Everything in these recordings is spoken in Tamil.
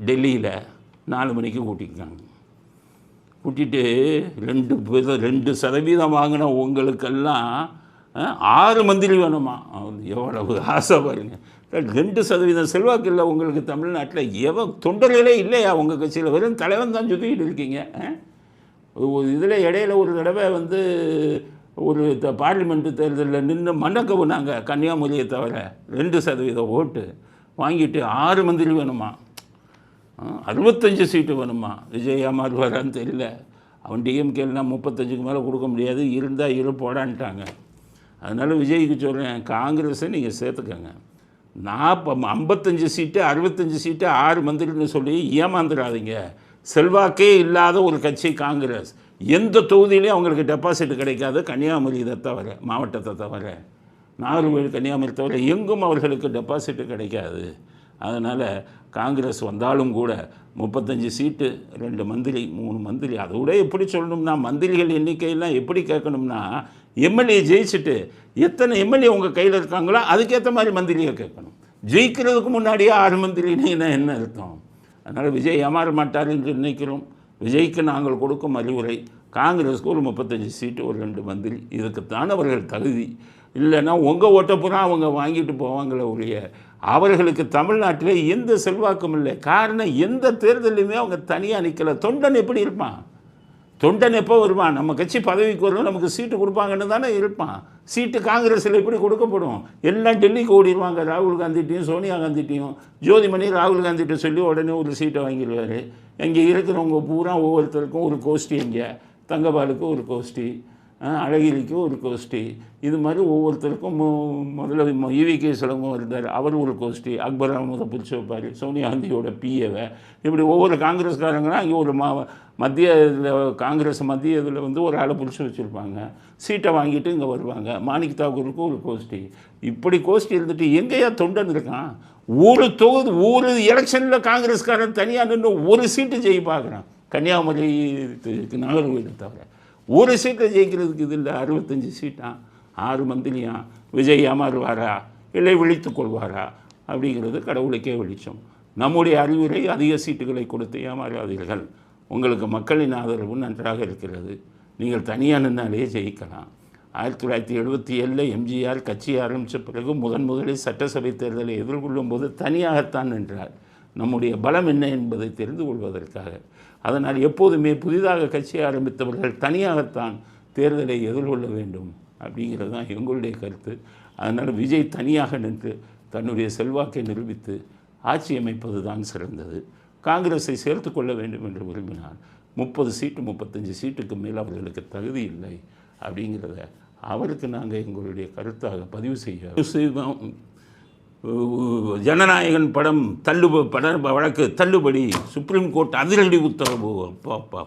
டெல்லியில் 4 மணிக்கு கூட்டியிருக்காங்க. கூட்டிகிட்டு 2% வாங்கின உங்களுக்கெல்லாம் 6 மந்திரி வேணுமா? எவ்வளவு ஆசை பாருங்கள். 2% செல்வாக்கு இல்லை உங்களுக்கு தமிழ்நாட்டில். தொண்டர்களே இல்லையா உங்கள் கட்சியில்? வெறும் தலைவன் தான் சுற்றிக்கிட்டு இருக்கீங்க. இதில் இடையில ஒரு தடவை ஒரு பார்லிமெண்ட்டு தேர்தலில் நின்று மன்னக்கவுனாங்க கன்னியாகுமரியை தவிர. 2% ஓட்டு வாங்கிட்டு 6 மந்திரி வேணுமா? 65 சீட்டு வேணுமா? விஜய் ஏமாறுவாரான்னு தெரியல. அவன் டிஎம்கேனா 35க்கு மேலே கொடுக்க முடியாது, இருந்தால் போடான்ட்டாங்க. அதனால் விஜய்க்கு சொல்கிறேன், காங்கிரஸை நீங்கள் சேர்த்துக்கங்க. 55 சீட்டு 65 சீட்டு 6 மந்திரின்னு சொல்லி ஏமாந்துடாதீங்க. செல்வாக்கே இல்லாத ஒரு கட்சி காங்கிரஸ். எந்த தொகுதியிலையும் அவங்களுக்கு டெபாசிட் கிடைக்காது, கன்னியாகுமரி இதை தவிர, மாவட்டத்தை தவிர, நாகர்கோவில் கன்னியாகுமரி தவிர எங்கும் அவர்களுக்கு டெபாசிட்டு கிடைக்காது. அதனால் காங்கிரஸ் வந்தாலும் கூட 35 சீட்டு 2 மந்திரி 3 மந்திரி, அதை விட எப்படி சொல்லணும்னா மந்திரிகள் எண்ணிக்கையெல்லாம் எப்படி கேட்கணும்னா எம்எல்ஏ ஜெயிச்சுட்டு எத்தனை எம்எல்ஏ உங்கள் கையில் இருக்காங்களோ அதுக்கேற்ற மாதிரி மந்திரியை கேட்கணும். ஜெயிக்கிறதுக்கு முன்னாடியே 6 மந்திரின்னா என்ன அர்த்தம்? அதனால் விஜய் ஏமாற மாட்டார் என்று நினைக்கிறோம். விஜய்க்கு நாங்கள் கொடுக்கும் அறிவுரை, காங்கிரஸுக்கு ஒரு 35 சீட்டு ஒரு 2 மந்திரி, இதுக்குத்தான் அவர்கள் தகுதி. இல்லைன்னா உங்கள் ஓட்டை பூரா அவங்க வாங்கிட்டு போவாங்களே ஒழிய அவர்களுக்கு தமிழ்நாட்டில் எந்த செல்வாக்கும் இல்லை. காரணம், எந்த தேர்தலையுமே அவங்க தனியாக நிற்கலை. தொண்டன் எப்படி இருப்பான்? தொண்டன் எப்போ வருவான்? நம்ம கட்சி பதவிக்கு வரும், நமக்கு சீட்டு கொடுப்பாங்கன்னு தானே இருப்பான். சீட்டு காங்கிரஸில் எப்படி கொடுக்கப்படும்? எல்லாம் டெல்லிக்கு ஓடிடுவாங்க. ராகுல் காந்திட்டையும் சோனியா காந்திட்டையும் ஜோதிமணி ராகுல் காந்திகிட்ட சொல்லி உடனே ஒரு சீட்டை வாங்கிடுவார். இங்கே இருக்கிறவங்க பூரா ஒவ்வொருத்தருக்கும் ஒரு கோஷ்டி, இங்கே தங்கபாலுக்கு ஒரு கோஷ்டி, அழகிரிக்கு ஒரு கோஷ்டி, இது மாதிரி ஒவ்வொருத்தருக்கும் முதல்ல ஈவிகே சிலங்கம் இருந்தார், அவர் ஒரு கோஷ்டி, அக்பர் அஹமதை பிடிச்சி வைப்பார், சோனியா காந்தியோட பிஏவை, இப்படி ஒவ்வொரு காங்கிரஸ்காரங்கன்னா அங்கே ஒரு மத்திய காங்கிரஸ் மத்திய இதில் ஒரு ஆளை பிடிச்சி வச்சுருப்பாங்க. சீட்டை வாங்கிட்டு இங்கே வருவாங்க. மாணிக் தாக்கூருக்கு ஒரு கோஷ்டி, இப்படி கோஷ்டி இருந்துட்டு எங்கேயா தொண்டன் இருக்கான்? ஒரு எலெக்ஷனில் காங்கிரஸ்காரன் தனியாக நின்று ஒரு சீட்டு ஜெயி பார்க்குறான். கன்னியாகுமரி நாகர்கோவில் தவிர ஒரு சீட்டை ஜெயிக்கிறதுக்கு இது இல்லை. 65 சீட்டா, 6 மந்திரியா? விஜய் ஏமாறுவாரா இல்லை விழித்துக் கொள்வாரா அப்படிங்கிறது கடவுளுக்கே வெளிச்சம். நம்முடைய அறிவுரை, அதிக சீட்டுகளை கொடுத்து ஏமாறாதீர்கள். உங்களுக்கு மக்களின் ஆதரவு நன்றாக இருக்கிறது. நீங்கள் தனியாக நின்னாலே ஜெயிக்கலாம். 1977 எம்ஜிஆர் கட்சி ஆரம்பித்த பிறகு முதலில் சட்டசபை தேர்தலை எதிர்கொள்ளும் போது தனியாகத்தான் நின்றார். நம்முடைய பலம் என்ன என்பதை தெரிந்து கொள்வதற்காக. அதனால் எப்போதுமே புதிதாக கட்சி ஆரம்பித்தவர்கள் தனியாகத்தான் தேர்தலை எதிர்கொள்ள வேண்டும் அப்படிங்கிறது தான் எங்களுடைய கருத்து. அதனால் விஜய் தனியாக நின்று தன்னுடைய செல்வாக்கை நிரூபித்து ஆட்சி அமைப்பது தான் சிறந்தது. காங்கிரஸை சேர்த்து கொள்ள வேண்டும் என்று விரும்பினார். 30 சீட்டு 35 சீட்டுக்கு மேல் அவர்களுக்கு தகுதி இல்லை அப்படிங்கிறத அவருக்கு நாங்கள் எங்களுடைய கருத்தாக பதிவு செய்ய. ஜனநாயகன் படம் வழக்கு தள்ளுபடி, சுப்ரீம் கோர்ட் அதிரடி உத்தரவு. அப்பா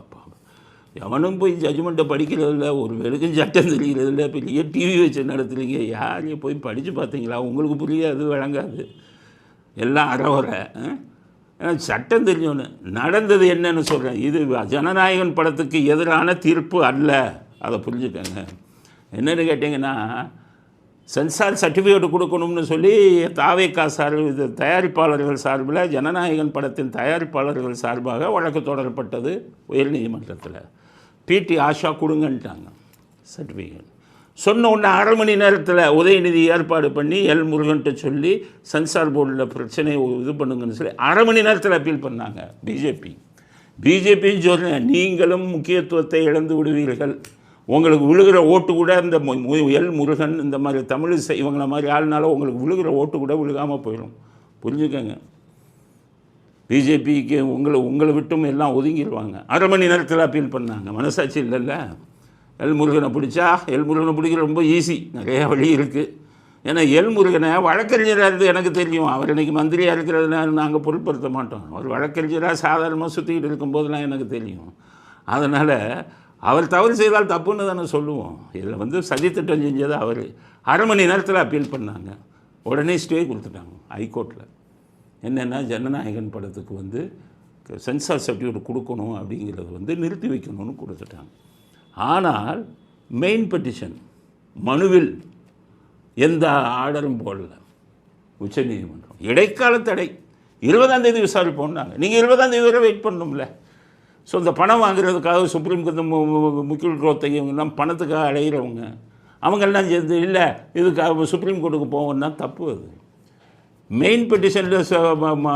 எவனும் போய் ஜட்ஜ்மெண்ட்டை படிக்கிறதில்ல, ஒரு வெறுக்கும் சட்டம் தெரிகிறதில்ல, பெரிய டிவி வச்சு நடத்துறீங்க. யாரையும் போய் படித்து பார்த்தீங்களா? உங்களுக்கு புரியாது, வழங்காது, எல்லாம் அறவரை. சட்டம் தெரிஞ்சோன்னு நடந்தது என்னன்னு சொல்கிறேன். இது ஜனநாயகன் படத்துக்கு எதிரான தீர்ப்பு அல்ல, அதை புரிஞ்சுக்கங்க. என்னென்னு கேட்டிங்கன்னா, சென்சார் சர்டிஃபிகேட் கொடுக்கணும்னு சொல்லி தாவேகா இது தயாரிப்பாளர்கள் சார்பில், ஜனநாயகன் படத்தின் தயாரிப்பாளர்கள் சார்பாக வழக்கு தொடரப்பட்டது உயர்நீதிமன்றத்தில். பிடி ஆஷா கொடுங்கன்ட்டாங்க சர்டிஃபிகேட். சொன்ன ஒன்று 1/2 மணி நேரத்தில் உதயநிதி ஏற்பாடு பண்ணி முருகன்ட்ட சொல்லி சென்சார் போர்டில் பிரச்சனையை இது பண்ணுங்கன்னு சொல்லி 1/2 மணி நேரத்தில் அப்பீல் பண்ணாங்க பிஜேபின்னு சொல்கிறேன். நீங்களும் முக்கியத்துவத்தை இழந்து விடுவீர்கள். உங்களுக்கு விழுகிற ஓட்டு கூட இந்த முருகன் இந்த மாதிரி தமிழிசை இவங்கள மாதிரி ஆளுனால உங்களுக்கு விழுகிற ஓட்டு கூட விழுகாமல் போயிடும். புரிஞ்சுக்கங்க. பிஜேபிக்கு உங்களை விட்டும் எல்லாம் ஒதுங்கிடுவாங்க. 1/2 மணி நேரத்தில் அப்பீல் பண்ணாங்க. மனசாட்சி இல்லைல்ல. முருகனை பிடிச்சா முருகனை பிடிக்கிற ரொம்ப ஈஸி, நிறையா வழி இருக்குது. ஏன்னா முருகனை வழக்கறிஞராக இருந்து எனக்கு தெரியும். அவர் இன்றைக்கி மந்திரியாக இருக்கிறதுனால நாங்கள் பொருட்படுத்த மாட்டோம். அவர் வழக்கறிஞராக சாதாரணமாக சுற்றிக்கிட்டு இருக்கும்போதெல்லாம் எனக்கு தெரியும். அதனால் அவர் தவறு செய்தால் தப்புன்னு தானே சொல்லுவோம். இதில் சதித்திட்டம் செஞ்சது அவர். 1/2 மணி நேரத்தில் அப்பீல் பண்ணாங்க. உடனே ஸ்டே கொடுத்துட்டாங்க ஹைகோர்ட்டில். என்னென்னா ஜனநாயகன் படத்துக்கு சென்சார் சர்டிஃபிகேட் கொடுக்கணும் அப்படிங்கிறது நிறுத்தி வைக்கணும்னு கொடுத்துட்டாங்க. ஆனால் மெயின் பெட்டிஷன் மனுவில் எந்த ஆர்டரும் போடல உச்சநீதிமன்றம். இடைக்கால தடை 20ஆம் தேதி விசாரிப்போம்னாங்க. நீங்கள் 20ஆம் தேதி வரை வெயிட் பண்ணணும்ல. ஸோ இந்த பணம் வாங்குறதுக்காக சுப்ரீம் கோர்ட் முக்கில் ரோத்தை இவங்கெல்லாம் பணத்துக்காக அலைகிறவங்க அவங்கெல்லாம் சேர்ந்து இல்லை இதுக்காக சுப்ரீம் கோர்ட்டுக்கு போவோம்னா தப்பு. அது மெயின் பெட்டிஷனில்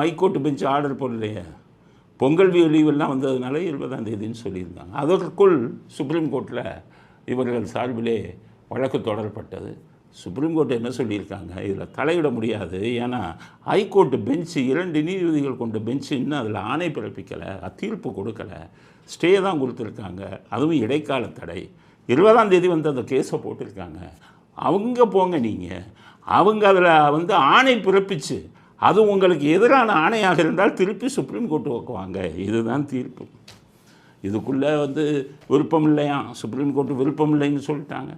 ஹைகோர்ட்டு பெஞ்ச் ஆர்டர் போடலையே. பொங்கல் லீவெல்லாம் வந்ததுனால 20ஆம் தேதின்னு சொல்லியிருந்தாங்க. அதற்குள் சுப்ரீம் கோர்ட்டில் இவர்கள் சார்பிலே வழக்கு தொடரப்பட்டது. சுப்ரீம் கோர்ட் என்ன சொல்லியிருக்காங்க, இதில் தலையிட முடியாது. ஏன்னா ஹைகோர்ட்டு பெஞ்சு 2 நீதிபதிகள் கொண்ட பெஞ்சு இன்னும் அதில் ஆணை பிறப்பிக்கலை, தீர்ப்பு கொடுக்கலை, ஸ்டே தான் கொடுத்துருக்காங்க. அதுவும் இடைக்கால தடை. 20ஆம் தேதி வந்து அந்த கேஸை போட்டிருக்காங்க. அவங்க போங்க, நீங்கள் அவங்க அதில் ஆணை பிறப்பிச்சு அது உங்களுக்கு எதிரான ஆணையாக இருந்தால் திருப்பி சுப்ரீம் கோர்ட்டு வைக்குவாங்க. இதுதான் தீர்ப்பு. இதுக்குள்ளே விருப்பம் இல்லையா, சுப்ரீம் கோர்ட்டு விருப்பம் இல்லைன்னு சொல்லிட்டாங்க,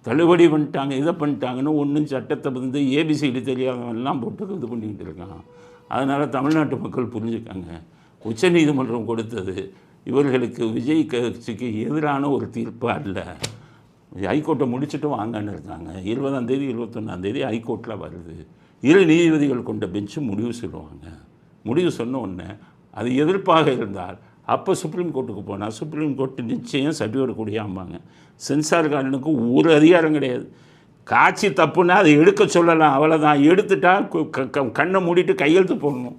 தள்ளுபடி பண்ணிட்டாங்க, இதை பண்ணிட்டாங்கன்னு ஒன்றும் சட்டத்தை ஏபிசிடி தெரியாதவெல்லாம் போட்டு இது பண்ணிக்கிட்டு இருக்காங்க. அதனால் தமிழ்நாட்டு மக்கள் புரிஞ்சுக்காங்க, உச்சநீதிமன்றம் கொடுத்தது இவர்களுக்கு விஜய் கட்சிக்கு எதிரான ஒரு தீர்ப்பாக இல்லை. ஹைகோர்ட்டை முடிச்சுட்டு வாங்கன்னு இருக்காங்க. 20ஆம் தேதி 21ஆம் தேதி ஹைகோர்ட்டில் வருது. 2 நீதிபதிகள் கொண்ட பெஞ்சு முடிவு சொல்லுவாங்க. முடிவு சொன்ன உடனே அது எதிர்ப்பாக இருந்தால் அப்போ சுப்ரீம் கோர்ட்டுக்கு போனால் சுப்ரீம் கோர்ட்டு நிச்சயம் சர்டிஃபிகேட் கொடுக்காம்பாங்க. சென்சார் கார்டனுக்கு ஒரு அதிகாரம் கிடையாது. காட்சி தப்புன்னா அதை எடுக்க சொல்லலாம், அவ்வளோதான். எடுத்துட்டால் கண்ணை மூடிட்டு கையெழுத்து போடணும்.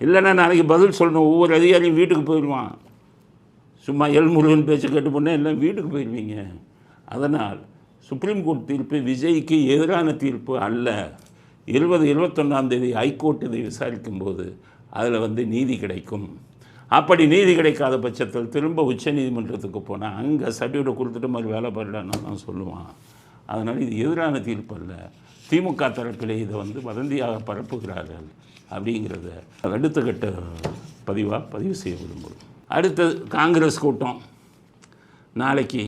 இல்லைன்னா நாளைக்கு பதில் சொல்லணும். ஒவ்வொரு அதிகாரியும் வீட்டுக்கு போயிடுவான். சும்மா எல்முருகன் பேச்சு கேட்டு போனால் எல்லாம் வீட்டுக்கு போயிடுவீங்க. அதனால் சுப்ரீம் கோர்ட் தீர்ப்பு விஜய்க்கு எதிரான தீர்ப்பு அல்ல. 21ஆம் தேதி ஹைகோர்ட் இதை விசாரிக்கும்போது அதில் நீதி கிடைக்கும். அப்படி நீதி கிடைக்காத பட்சத்தில் திரும்ப உச்ச நீதிமன்றத்துக்கு போனால் அங்கே சர்டிஃபிகேட் கொடுத்துட்டு மாதிரி வேலை பண்ணலான்னு தான் சொல்லுவான். அதனால் இது எதிரான தீர்ப்பு அல்ல. திமுக தரப்பிலே இதை வதந்தியாக பரப்புகிறார்கள் அப்படிங்கிறத அடுத்த கட்ட பதிவாக பதிவு செய்ய விரும்புகிறோம். அடுத்தது காங்கிரஸ் கூட்டம் நாளைக்கு